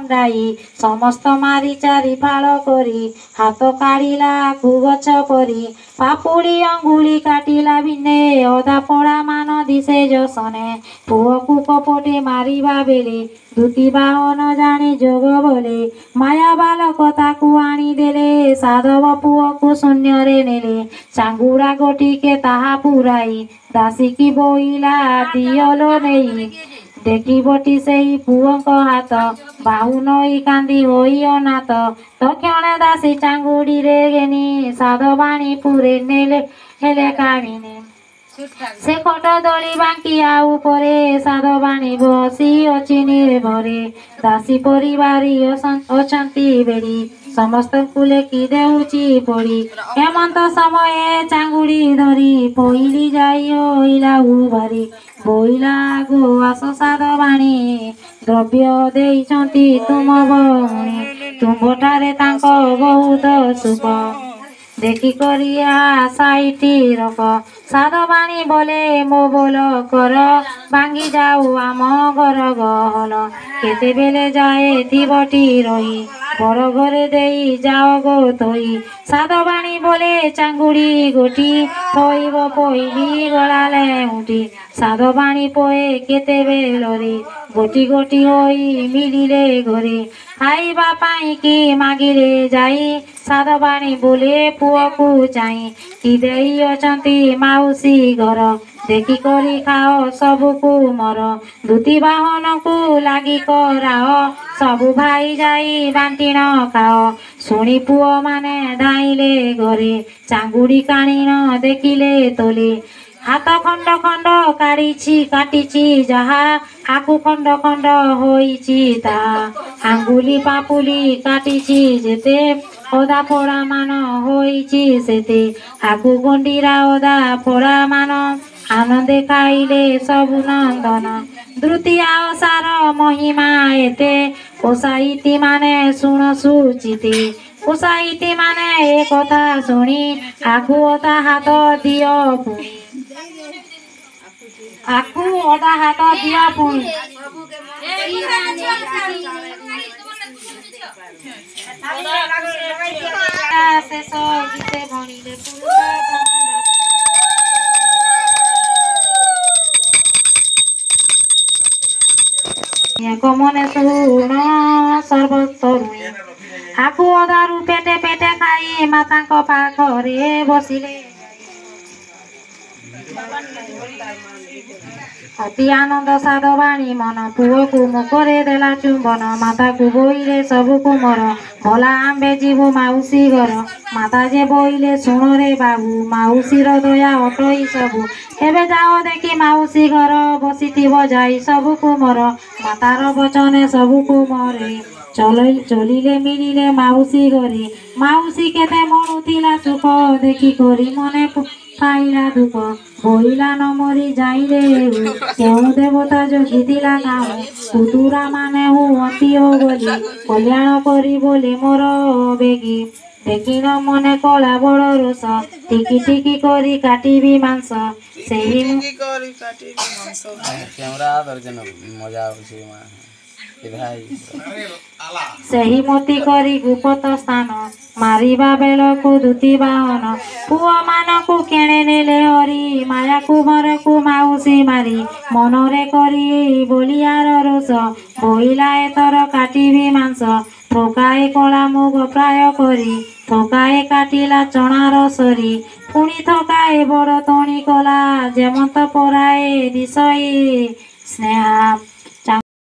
ଛାଣ୍ଡାଇ ସମସ୍ତ ମାରି ଚାରି ଫାଳ କରି ହାତ କାଢ଼ିଲା କୁଗଛ ପରି ପାପୁଳି ଅଙ୍ଗୁଳି କାଟିଲା ଭିନେ ଅଧା ପୋଡ଼ା ମାନ ଦିଶେ ଯଶନେ ପୁଅକୁ କପଟେ ମାରିବା ବେଲେ ଦୁତି ବାହନ ଜାଣି ଯୋଗ ବୋଲେ ମାୟା ବାଲକ ତାକୁ ଆଣିଦେଲେ ସାଧବ ପୁଅକୁ ଶୂନ୍ୟରେ ନେଲେ ଚାଙ୍ଗୁଡ଼ା ଗୋଟିକେ ତାହା ପୁରାଇ ଦାସିକି ବୋଇଲା ଦିଅଲୋ ନେଇ ଦେଖିବଟି ସେହି ପୁଅଙ୍କ ହାତ ବାହୁ ନଈ କାନ୍ଦି ହୋଇ ଅନାଥ ତକ୍ଷଣେ ଦାସୀ ଚାଙ୍ଗୁଡ଼ିରେ ଘେନି ସାଧବାଣୀ ପୁରେ ନେଲେ ହେଲେ କାମିନେ ସେ ଖଟ ଦଳି ବାଙ୍କି ଆଉ ପରେ ସାଧବାଣୀ ବସି ଅଛି ନିର୍ଭରେ ଦାସୀ ପରିବାରୀ ଅଛନ୍ତି ବେଡ଼ି ସମସ୍ତଙ୍କୁ ଲେଖି ଦେଉଛି ପଡ଼ି ହେମନ୍ତ ସମୟରେ ଚାଙ୍ଗୁଡ଼ି ଧରି ପଇଲି ଯାଇ ହୋଇଲା ଉଭାରି ବୋଇଲା ଆଗୁ ଆସ ସାଧବାଣୀ ଦ୍ରବ୍ୟ ଦେଇଛନ୍ତି ତୁମ ଭଉଣୀ ତୁମ୍ଭଠାରେ ତାଙ୍କ ବହୁତ ସୁଖ ଦେଖିକରି ସାଇଟି ରଖ ସାଧବାଣୀ ବୋଲେ ମୋ ବୋଲ କର ଭାଙ୍ଗି ଯାଉ ଆମ ଘର ଗହଲ କେତେବେଳେ ଯାଏ ଥିବଟି ରହି ବଡ଼ ଘରେ ଦେଇ ଯାଅ ଗୋ ଥୋଇ ସାଧବାଣୀ ବୋଲେ ଚାଙ୍ଗୁଡ଼ି ଗୋଟି ଥୋଇବ ପଇଲି ଗଳା ଲେଉଟି ସାଧବାଣୀ ପୋଏ କେତେବେଳରେ ଗୋଟି ଗୋଟି ହୋଇ ମିଳିଲେ ଘରେ ଖାଇବା ପାଇଁ କି ମାଗିଲେ ଯାଇ ସାଧବାଣୀ ବୋଲେ ପୁଅକୁ ଚାହିଁ କି ଦେଇ ଅଛନ୍ତି ମାଉସୀ ଘର ଦେଖିକରି ଖାଅ ସବୁକୁ ମର ଧୁତି ବାହନକୁ ଲାଗି କରାଅ ସବୁ ଭାଇ ଯାଇ ବାଣ୍ଟିଣ ଖାଅ ଶୁଣି ପୁଅମାନେ ଧାଇଁଲେ ଘରେ ଚାଙ୍ଗୁଡ଼ି କାଣିନ ଦେଖିଲେ ତୋଲେ ହାତ ଖଣ୍ଡ ଖଣ୍ଡ କାଟିଛି ଯାହା ଆକୁ ଖଣ୍ଡ ଖଣ୍ଡ ହୋଇଛି ତାହା ଆଙ୍ଗୁଳି ପାପୁଲି କାଟିଛି ଯେତେ ଅଦା ପୋଡ଼ା ମାନ ହୋଇଛି ସେତେ ଆକୁ ଗଣ୍ଡିରା ଅଦା ପୋଡ଼ା ମାନ ଆନନ୍ଦେ ଖାଇଲେ ସବୁ ନନ୍ଦନ ଦ୍ରୁତିଆ ଓଷାର ମହିମା ଏତେ ଓଷାଇତି ମାନେ ଶୁଣ ସୁଚିତେ ଓଷାଇତି ମାନେ ଏ କଥା ଶୁଣି ଆକୁ ଅଦା ହାତ ଦିଅ ପୁଣି ଆକୁ ଅଦା ହାତ ଦିଅ ପୁଣି ଶେଷ ଗୀତେ ଭଣିଲେ କମନେ ଶୁଣ ସର୍ବତରୁଣୀ ଆକୁ ଅଦାରୁ ପେଟେ ପେଟେ ଖାଇ ମାତାଙ୍କ ପାଖରେ ବସିଲେ ଅତି ଆନନ୍ଦ ସାଧବାଣୀ ମନ ପୁଅକୁ ମୁଖରେ ଦେଲା ଚୁମ୍ବନ ମାତାକୁ ବୋଇଲେ ସବୁକୁ ମର ଭଲା ଆମ୍ବେ ଯିବୁ ମାଉସୀ ଘର ମାତା ଯେ ବୋଇଲେ ଶୁଣରେ ବାବୁ ମାଉସୀର ଦୟା ଅଟଇ ସବୁ ଏବେ ଯାଅ ଦେଖି ମାଉସୀ ଘର ବସିଥିବ ଯାଇ ସବୁକୁ ମର ମାତାର ବଚନେ ସବୁକୁ ମରେ ଚଲିଲେ ମିଳିଲେ ମାଉସୀ ଘରେ ମାଉସୀ କେତେ ମଣୁଥିଲା ସୁଖ ଦେଖି କରି ମନେ ପାଇଲା ଦୁଃଖ ବୋଇଲା ନ ମରି ଯାଇଲେ କେଉଁ ଦେବତା ଜଗିଥିଲା କାମ ପୁତୁରା ମାନେ ହୁଅନ୍ତି ଓ ବୋଲି କଲ୍ୟାଣ କରି ବୋଲି ମୋର ବେଗି ଦେଖିନ ମନେ କଳା ବଡ଼ ରୋଷ ଟିକି ଟିକି କରି କାଟିବି ମାଂସ ସେହି ମତି କରି ଗୁପତ ସ୍ଥାନ ମାରିବା ବେଳକୁ ଧୁତି ବାହନ ପୁଅ ମାନଙ୍କୁ କେଣେ ନେଲେ ହରି ମାୟାକୁ ଘରକୁ ମାଉସୀ ମାରି ମନରେ କରି ବଳିଆର ରୋଷ ବୋଇଲା ଏଥର କାଟିବି ମାଂସ ଥୋକାଏ କଳା ମୁଗ ପ୍ରାୟ କରି ଥୋକାଏ କାଟିଲା ଚଣାର ସରି ପୁଣି ଥୋକାଏ ବଡ଼ ତଣି କଲା ଯେମନ୍ତ ପରାଏ ଦିଶଇ ସ୍ନେହା